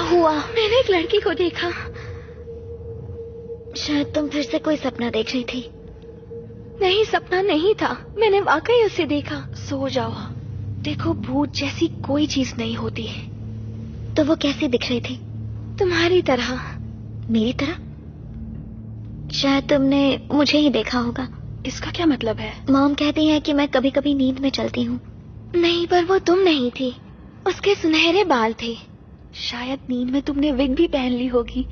हुआ? मैंने एक लड़की को देखा। शायद तुम फिर से कोई सपना देख रही थी। नहीं, सपना नहीं था, मैंने वाकई उसे देखा। सो जाओ। देखो, भूत जैसी कोई चीज नहीं होती। तो वो कैसी दिख रही थी? तुम्हारी तरह। मेरी तरह? शायद तुमने मुझे ही देखा होगा। इसका क्या मतलब है? मॉम कहती है कि मैं कभी कभी नींद में चलती हूँ। नहीं, पर वो तुम नहीं थी, उसके सुनहरे बाल थे। शायद नींद में तुमने विग भी पहन ली होगी।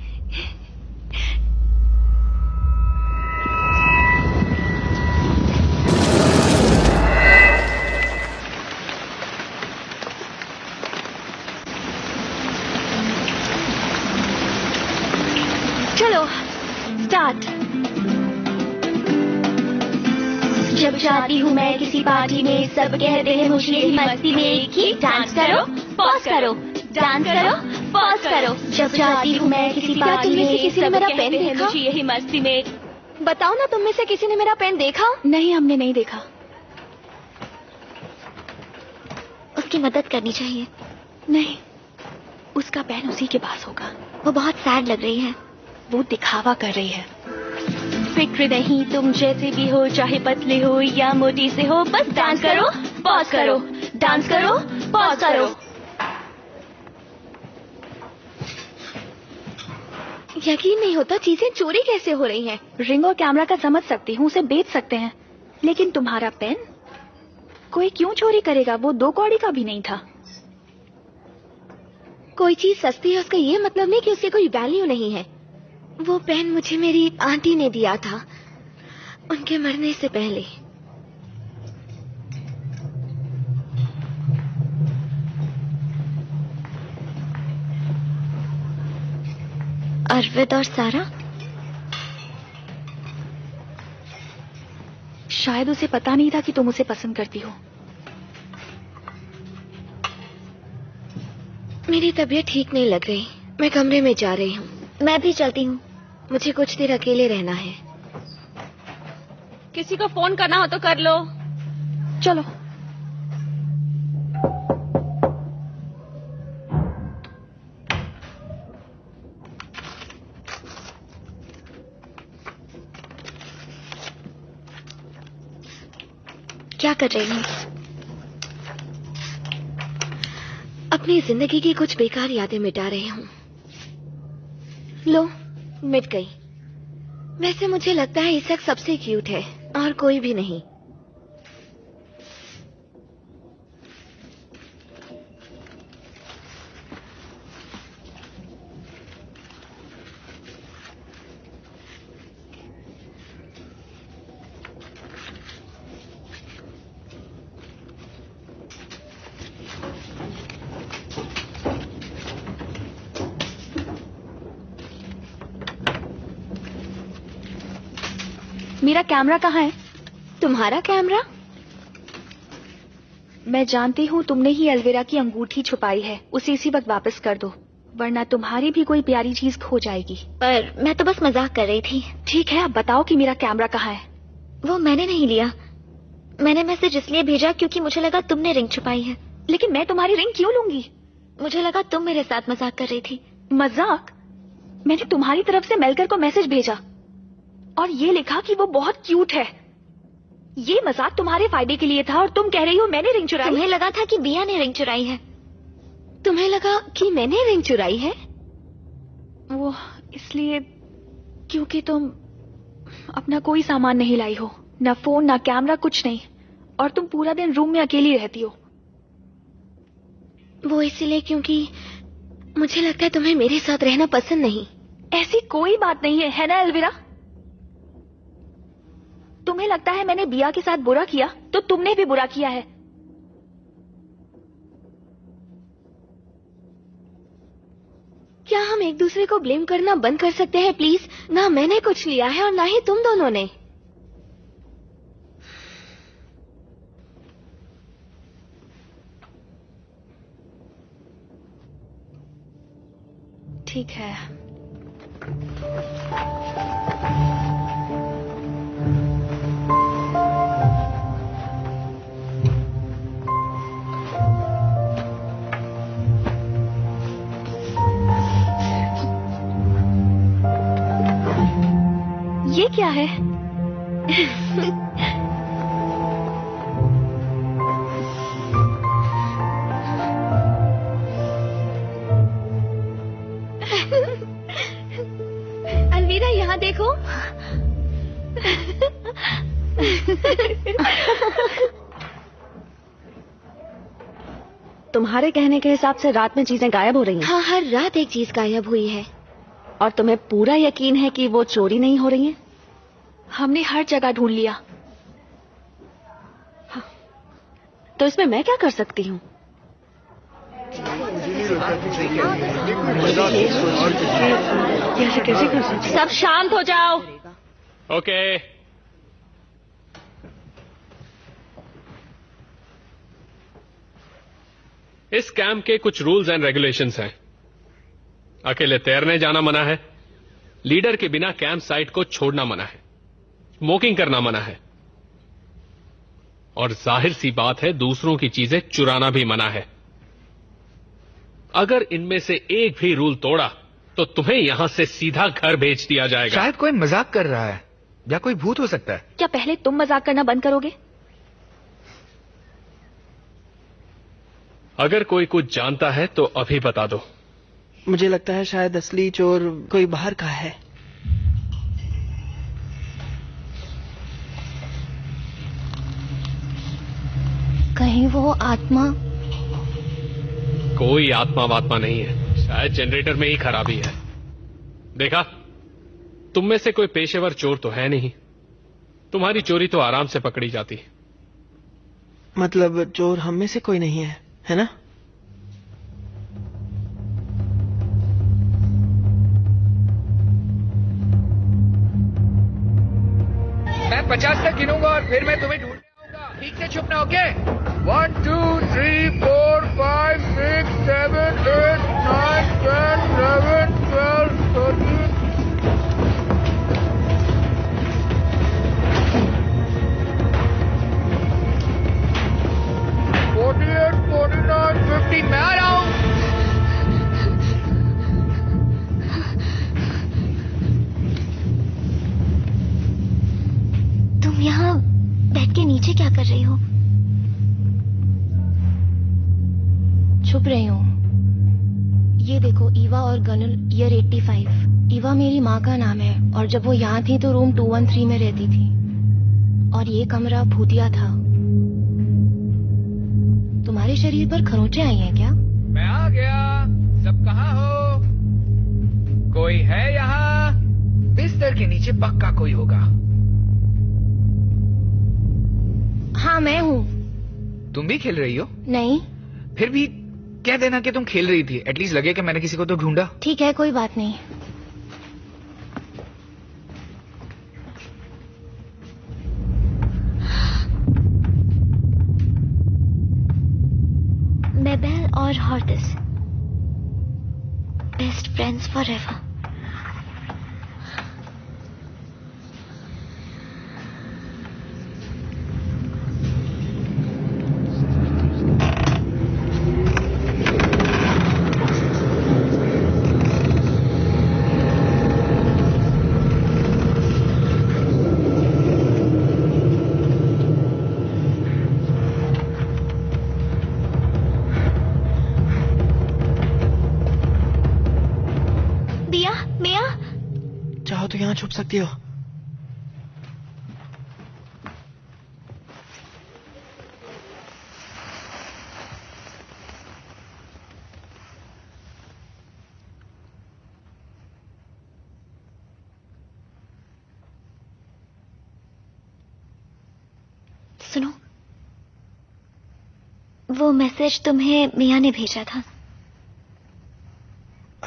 चलो स्टार्ट। जब जाती हूँ मैं किसी पार्टी में, सब कहते हैं मुझे यही मस्ती में कि डांस करो, पॉज करो, डांस करो, पॉज करो। जब जाती हूँ मैं किसी पार्टी में, किसी ने मेरा पेन देखा? मुझे यही मस्ती में। बताओ ना, तुम में से किसी ने मेरा पेन देखा? नहीं, हमने नहीं देखा। उसकी मदद करनी चाहिए। नहीं, उसका पेन उसी के पास होगा। वो बहुत सैड लग रही है। वो दिखावा कर रही है। फिक्र नहीं, तुम जैसे भी हो, चाहे पतले हो या मोटी से हो, बस डांस करो, पॉज करो, डांस करो, पॉज करो। यकीन नहीं होता, चीजें चोरी कैसे हो रही हैं। रिंग और कैमरा का समझ सकती हूँ, उसे बेच सकते हैं, लेकिन तुम्हारा पेन कोई क्यों चोरी करेगा? वो 2 कौड़ी का भी नहीं था। कोई चीज सस्ती है उसका ये मतलब नहीं कि उसकी कोई वैल्यू नहीं है। वो पेन मुझे मेरी आंटी ने दिया था, उनके मरने से पहले। अरविंद और सारा? शायद उसे पता नहीं था कि तुम उसे पसंद करती हो। मेरी तबीयत ठीक नहीं लग रही, मैं कमरे में जा रही हूँ। मैं भी चलती हूँ। मुझे कुछ देर अकेले रहना है। किसी को फोन करना हो तो कर लो। चलो। क्या कर रही हूँ? अपनी जिंदगी की कुछ बेकार यादें मिटा रही हूँ। लो, मिट गई। वैसे मुझे लगता है इसक सबसे क्यूट है और कोई भी नहीं। मेरा कैमरा कहाँ है? तुम्हारा कैमरा? मैं जानती हूँ तुमने ही अलविरा की अंगूठी छुपाई है, उसे इसी वक्त वापस कर दो, वरना तुम्हारी भी कोई प्यारी चीज खो जाएगी। पर मैं तो बस मजाक कर रही थी। ठीक है, अब बताओ कि मेरा कैमरा कहाँ है? वो मैंने नहीं लिया। मैंने मैसेज इसलिए भेजा क्योंकि मुझे लगा तुमने रिंग छुपाई है। लेकिन मैं तुम्हारी रिंग क्यों लूंगी? मुझे लगा तुम मेरे साथ मजाक कर रही थी। मजाक? मैंने तुम्हारी तरफ से मेलकर को मैसेज भेजा और ये लिखा कि वो बहुत क्यूट है। ये मजाक तुम्हारे फायदे के लिए था और तुम कह रही हो मैंने रिंग चुराई। तुम्हें लगा था कि बिया ने रिंग चुराई है। तुम्हें लगा कि मैंने रिंग चुराई है? वो इसलिए क्योंकि तुम अपना कोई सामान नहीं लाई हो, ना फोन ना कैमरा, कुछ नहीं, और तुम पूरा दिन रूम में अकेली रहती हो। वो इसलिए क्योंकि मुझे लगता है तुम्हें मेरे साथ रहना पसंद नहीं। ऐसी कोई बात नहीं है ना अलविरा? तुम्हें लगता है मैंने बिया के साथ बुरा किया तो तुमने भी बुरा किया है। क्या हम एक दूसरे को ब्लेम करना बंद कर सकते हैं प्लीज? ना मैंने कुछ लिया है और ना ही तुम दोनों ने। ठीक है। क्या है? अलवीरा यहाँ देखो। तुम्हारे कहने के हिसाब से रात में चीजें गायब हो रही हैं। हाँ, हर रात एक चीज गायब हुई है। और तुम्हें पूरा यकीन है कि वो चोरी नहीं हो रही हैं? हमने हर जगह ढूंढ लिया। तो इसमें मैं क्या कर सकती हूँ? कैसे कर सकती? सब शांत हो जाओ। ओके। इस कैंप के कुछ रूल्स एंड रेगुलेशंस हैं। अकेले तैरने जाना मना है, लीडर के बिना कैंप साइट को छोड़ना मना है, स्मोकिंग करना मना है, और जाहिर सी बात है दूसरों की चीजें चुराना भी मना है। अगर इनमें से एक भी रूल तोड़ा तो तुम्हें यहां से सीधा घर भेज दिया जाएगा। शायद कोई मजाक कर रहा है या कोई भूत हो सकता है। क्या पहले तुम मजाक करना बंद करोगे? अगर कोई कुछ जानता है तो अभी बता दो। मुझे लगता है शायद असली चोर कोई बाहर का है। कहीं वो आत्मा? कोई आत्मा वात्मा नहीं है, शायद जनरेटर में ही खराबी है। देखा, तुम में से कोई पेशेवर चोर तो है नहीं, तुम्हारी चोरी तो आराम से पकड़ी जाती। मतलब चोर हम में से कोई नहीं है ना? मैं 50 तक गिनूंगा और फिर मैं तुम्हें ढूंढने आऊंगा। ठीक से छुपना, ओके? 1 2 3 4 5 6 7 8 9 10 11 12 13 48 49 50। मैं आ रहा हूं। तुम यहाँ बेड के नीचे क्या कर रही हो? छुप रही हूँ। ये देखो, ईवा और गनुल, ईयर 85। ईवा मेरी माँ का नाम है और जब वो यहाँ थी तो रूम 213 में रहती थी और ये कमरा भूतिया था। तुम्हारे शरीर पर खरोंचे आई हैं क्या? मैं आ गया। सब कहाँ हो? कोई है यहाँ? बिस्तर के नीचे पक्का कोई होगा। हाँ, मैं हूँ। तुम भी खेल रही हो? नहीं। फिर भी कह देना कि तुम खेल रही थी। एटलीस्ट लगे कि मैंने किसी को तो ढूंढा। ठीक है, कोई बात नहीं। मेबेल और हॉर्टिस, बेस्ट फ्रेंड्स फॉरएवर। चाहो तो यहाँ छुप सकती हो। सुनो, वो मैसेज तुम्हें मिया ने भेजा था।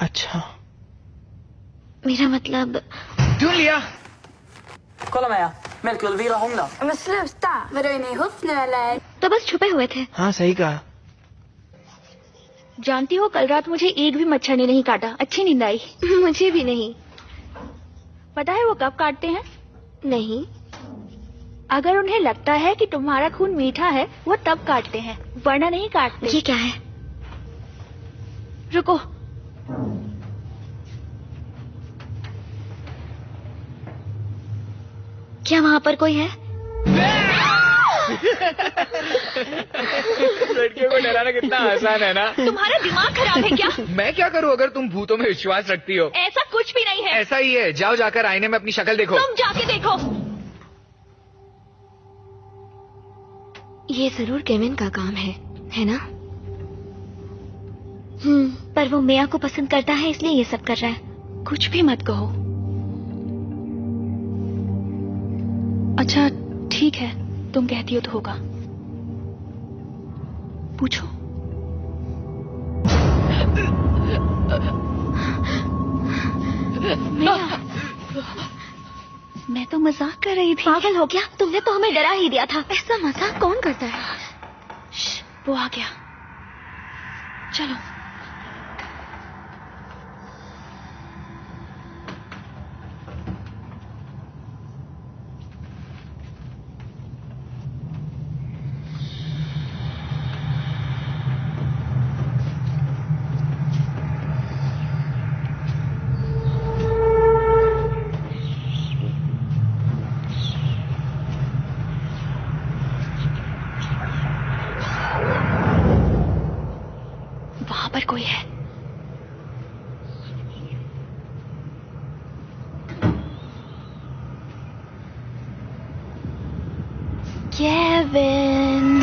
अच्छा, मेरा मतलब ढूंढ लिया। Kolla Maja, Melker och Elvira hånglar. Men sluta! Vadå, är ni ihop nu eller? तो बस छुपे हुए थे। हाँ सही कहा। जानती हो, कल रात मुझे एक भी मच्छर ने नहीं काटा। अच्छी नींद आई। मुझे भी नहीं। पता है वो कब काटते हैं? नहीं। अगर उन्हें लगता है कि तुम्हारा खून मीठा है, वो तब काटते हैं, वरना नहीं काटते। ये क्या है? रुको। क्या वहाँ पर कोई है? लड़कियों को डराना कितना आसान है ना। तुम्हारा दिमाग खराब है क्या? मैं क्या करूँ अगर तुम भूतों में विश्वास रखती हो? ऐसा कुछ भी नहीं है। ऐसा ही है, जाओ जाकर आईने में अपनी शक्ल देखो। तुम जाके देखो। ये जरूर केविन का काम है ना? पर वो मिया को पसंद करता है इसलिए ये सब कर रहा है। कुछ भी मत कहो। अच्छा ठीक है, तुम कहती हो तो होगा। पूछो। मैं तो मजाक कर रही थी। पागल हो गया? तुमने तो हमें डरा ही दिया था। ऐसा मजाक कौन करता है? वो आ गया, चलो। वहां पर कोई है। केविन।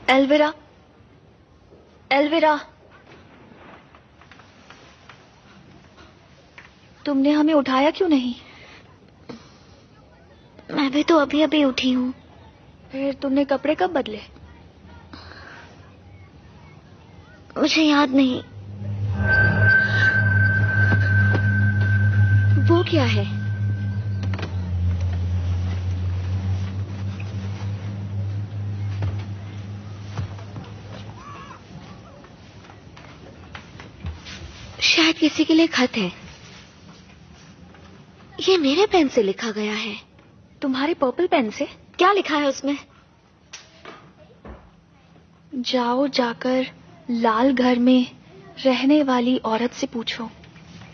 एल्विरा, एल्विरा, तुमने हमें उठाया क्यों नहीं? मैं भी तो अभी अभी उठी हूँ। फिर तुमने कपड़े कब बदले? मुझे याद नहीं। वो क्या है? शायद किसी के लिए खत है। ये मेरे पेन से लिखा गया है। तुम्हारे पर्पल पेन से? क्या लिखा है उसमें? जाओ जाकर लाल घर में रहने वाली औरत से पूछो।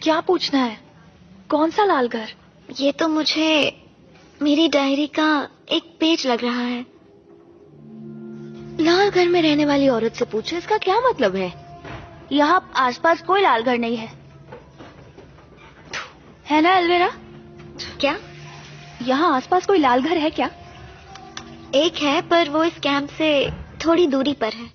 क्या पूछना है? कौन सा लाल घर? ये तो मुझे मेरी डायरी का एक पेज लग रहा है। लाल घर में रहने वाली औरत से पूछो, इसका क्या मतलब है? यहाँ आसपास कोई लाल घर नहीं है ना एल्विरा? क्या? यहाँ आसपास कोई लाल घर है क्या? एक है, पर वो इस कैंप से थोड़ी दूरी पर है।